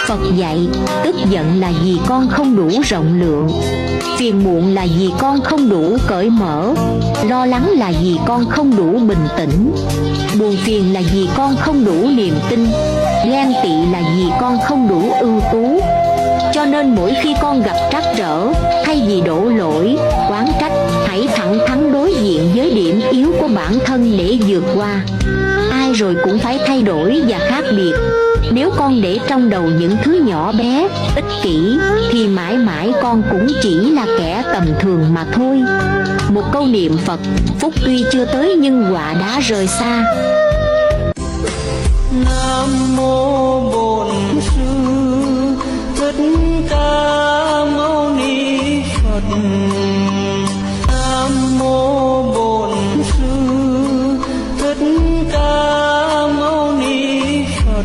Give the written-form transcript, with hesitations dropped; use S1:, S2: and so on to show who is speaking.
S1: Phật dạy, tức giận là vì con không đủ rộng lượng, phiền muộn là vì con không đủ cởi mở, lo lắng là vì con không đủ bình tĩnh, buồn phiền là vì con không đủ niềm tin, ghen tị là vì con không đủ ưu tú. Cho nên mỗi khi con gặp trắc trở, thay vì đổ lỗi, oán trách, hãy thẳng thắn đối diện với điểm yếu của bản thân để vượt qua. Ai rồi cũng phải thay đổi và khác biệt. Nếu con để trong đầu những thứ nhỏ bé, ích kỷ, thì mãi mãi con cũng chỉ là kẻ tầm thường mà thôi. Một câu niệm Phật, phúc tuy chưa tới nhưng họa đã rời xa.
S2: Nam mô Bổn Sư Thích Ca Mâu Ni Phật. Nam mô Bổn Sư Thích Ca Mâu Ni Phật.